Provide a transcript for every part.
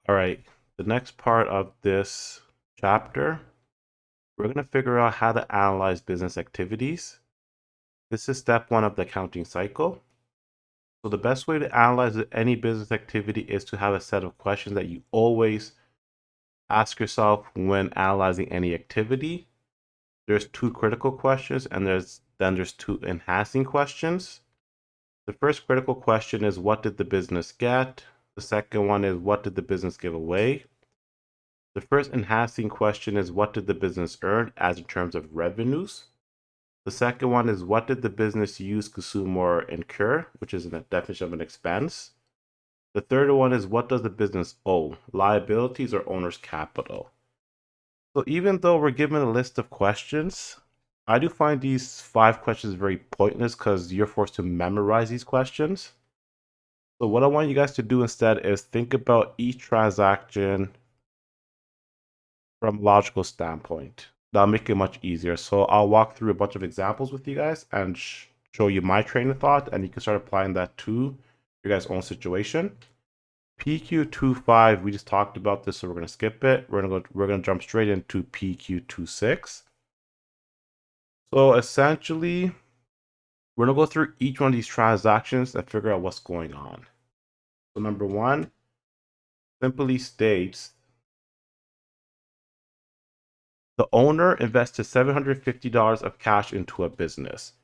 All right, the next part of this chapter, we're going to figure out how to analyze business activities. This is step one of the accounting cycle. So the best way to analyze any business activity is to have a set of questions that you always ask yourself when analyzing any activity. There's two critical questions and there's two enhancing questions. The first critical question is, what did the business get? The second one is, what did the business give away? The first enhancing question is, what did the business earn as in terms of revenues? The second one is, what did the business use, consume, or incur, which is a definition of an expense. The third one is, what does the business owe, liabilities or owner's capital? So even though we're given a list of questions, I do find these 5 questions very pointless because you're forced to memorize these questions. So what I want you guys to do instead is think about each transaction from a logical standpoint. That'll make it much easier. So I'll walk through a bunch of examples with you guys and show you my train of thought, and you can start applying that to your guys' own situation. PQ25, we just talked about this, so we're gonna skip it. We're gonna jump straight into PQ26. So essentially, we're gonna go through each one of these transactions and figure out what's going on. So number one simply states the owner invested $750 of cash into a business.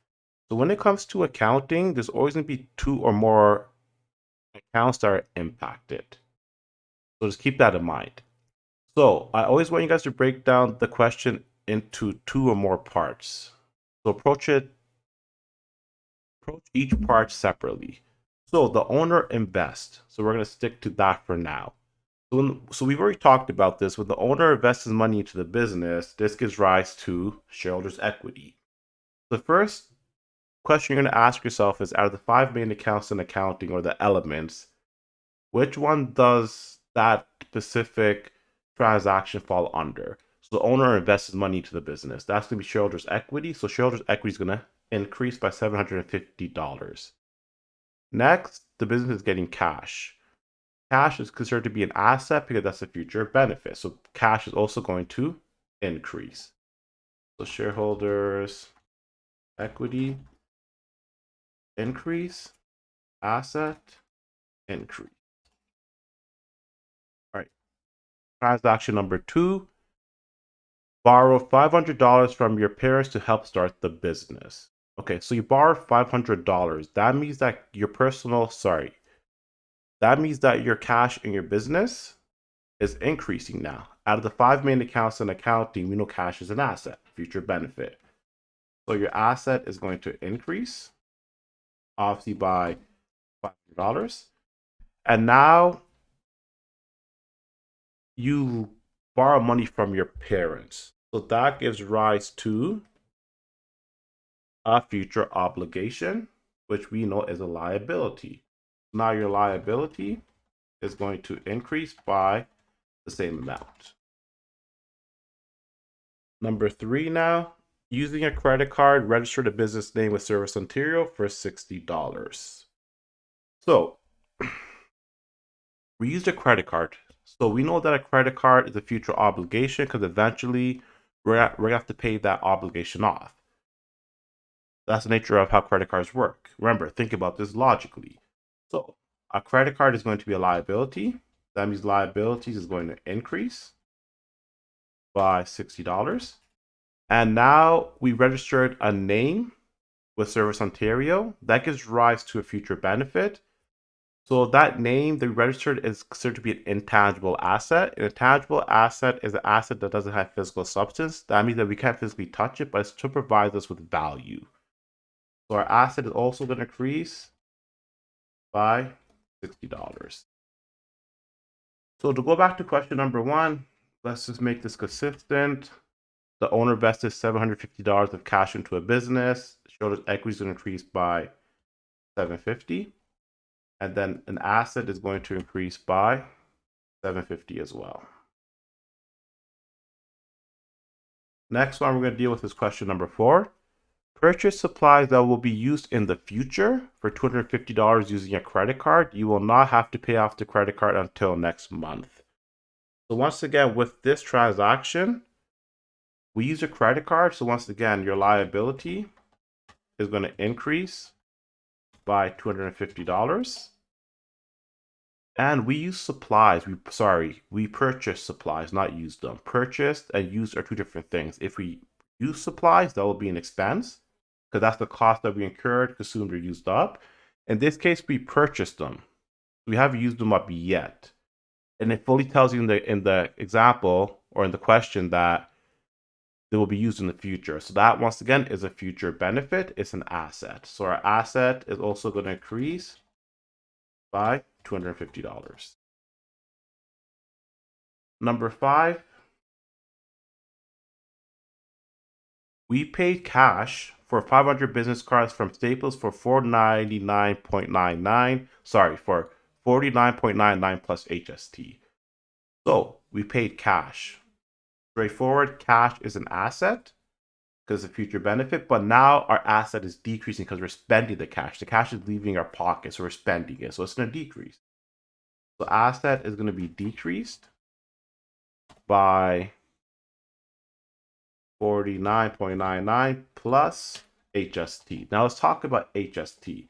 So when it comes to accounting, there's always going to be 2 or more accounts that are impacted. So just keep that in mind. So I always want you guys to break down the question into 2 or more parts. So approach each part separately. So the owner invests. So we're going to stick to that for now. So we've already talked about this. When the owner invests his money into the business, this gives rise to shareholders' equity. The first question you're going to ask yourself is, out of the 5 main accounts in accounting, or the elements, which one does that specific transaction fall under? So the owner invests his money into the business. That's going to be shareholders' equity. So shareholders' equity is going to increase by $750. Next, the business is getting cash. Cash is considered to be an asset because that's a future benefit. So cash is also going to increase. So shareholders' equity increase, asset increase. All right. Transaction number 2, borrow $500 from your parents to help start the business. Okay, so you borrow $500. That means that that means that your cash in your business is increasing now. Out of the 5 main accounts in accounting, we know cash is an asset, future benefit. So your asset is going to increase, obviously, by $500. And now you borrow money from your parents. So that gives rise to a future obligation, which we know is a liability. Now your liability is going to increase by the same amount. Number 3 now, using a credit card, register the business name with Service Ontario for $60. So we used a credit card. So we know that a credit card is a future obligation because eventually we're going to have to pay that obligation off. That's the nature of how credit cards work. Remember, think about this logically. So a credit card is going to be a liability. That means liabilities is going to increase by $60. And now we registered a name with Service Ontario. That gives rise to a future benefit. So that name that we registered is considered to be an intangible asset. An intangible asset is an asset that doesn't have physical substance. That means that we can't physically touch it, but it still provides us with value. So our asset is also going to increase by $60. So to go back to question number 1, let's just make this consistent. The owner invested $750 of cash into a business. Shareholders' equity is going to increase by $750. And then an asset is going to increase by $750 as well. Next one we're going to deal with is question number 4. Purchase supplies that will be used in the future for $250 using a credit card. You will not have to pay off the credit card until next month. So once again, with this transaction, we use a credit card. So once again, your liability is going to increase by $250. And we use supplies. We purchase supplies, not use them. Purchased and used are two different things. If we use supplies, that will be an expense because that's the cost that we incurred, consumed, or used up. In this case, we purchased them. We haven't used them up yet. And it fully tells you in the example or in the question that they will be used in the future. So that, once again, is a future benefit. It's an asset. So our asset is also going to increase by $250. Number 5, we paid cash for 500 business cards from Staples for $499.99. Sorry, for $49.99 plus HST. So we paid cash. Straightforward, cash is an asset because it's a future benefit, but now our asset is decreasing because we're spending the cash. The cash is leaving our pocket, so we're spending it. So it's going to decrease. So asset is going to be decreased by $49.99 plus HST. Now let's talk about HST.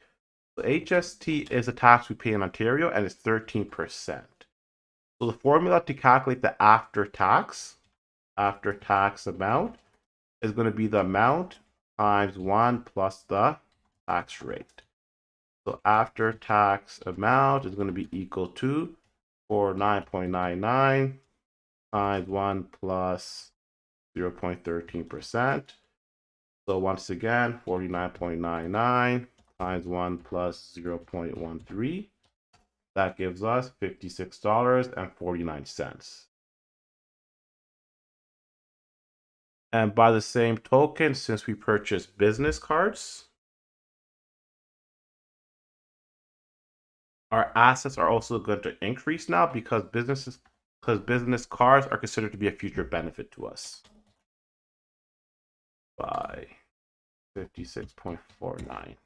So HST is a tax we pay in Ontario, and it's 13%. So the formula to calculate the after-tax amount is going to be the amount times 1 plus the tax rate. So after-tax amount is going to be equal to 49.99 times 1 plus 0.13%. So once again, 49.99 times 1 plus 0.13. That gives us $56.49. And by the same token, since we purchased business cards, our assets are also going to increase now because business cards are considered to be a future benefit to us by 56.49.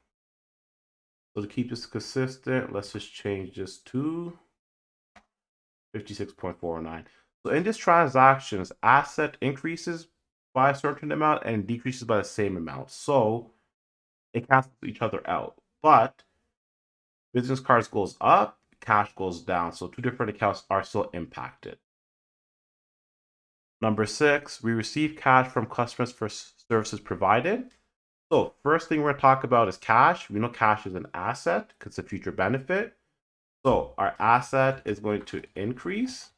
So to keep this consistent, let's just change this to 56.49. So in this transactions, asset increases by a certain amount and decreases by the same amount. So it cancels each other out. But business cards goes up, cash goes down. So two different accounts are still impacted. Number 6, we receive cash from customers for services provided. So first thing we're going to talk about is cash. We know cash is an asset because it's a future benefit. So our asset is going to increase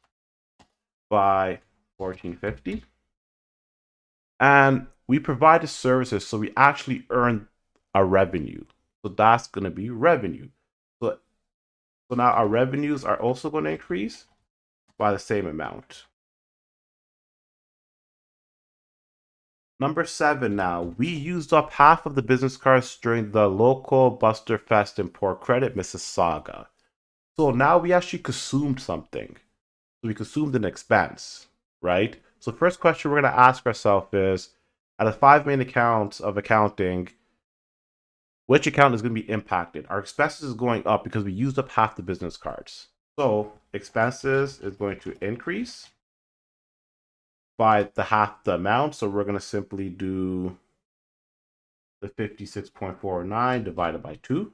by $14.50. And we provide the services, so we actually earn a revenue. So that's going to be revenue. So now our revenues are also going to increase by the same amount. Number 7 now, we used up half of the business cards during the local Buster Fest in Port Credit, Mississauga. So now we actually consumed something. So we consumed an expense, right? So the first question we're going to ask ourselves is, out of 5 main accounts of accounting, which account is going to be impacted? Our expenses is going up because we used up half the business cards. So expenses is going to increase by half the amount. So we're going to simply do the 56.49 divided by 2.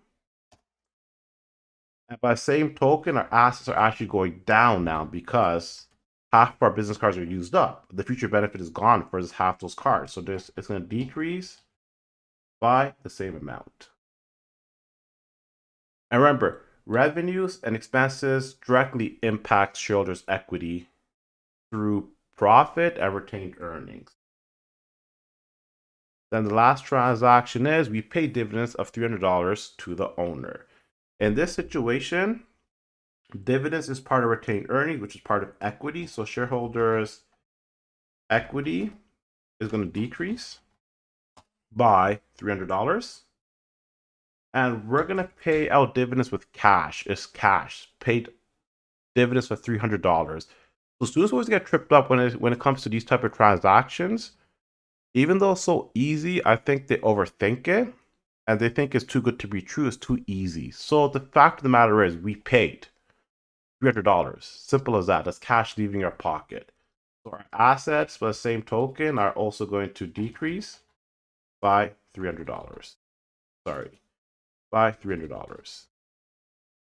And by the same token, our assets are actually going down now because half of our business cards are used up. The future benefit is gone for this half those cards. So it's going to decrease by the same amount. And remember, revenues and expenses directly impact shareholders' equity through profit and retained earnings. Then the last transaction is we pay dividends of $300 to the owner. In this situation, dividends is part of retained earnings, which is part of equity. So shareholders' equity is going to decrease by $300. And we're going to pay out dividends with cash. It's cash. Paid dividends for $300. So students always get tripped up when it comes to these type of transactions. Even though it's so easy, I think they overthink it. And they think it's too good to be true. It's too easy. So the fact of the matter is we paid $300. Simple as that. That's cash leaving your pocket. So our assets for the same token are also going to decrease by $300. Sorry, by $300.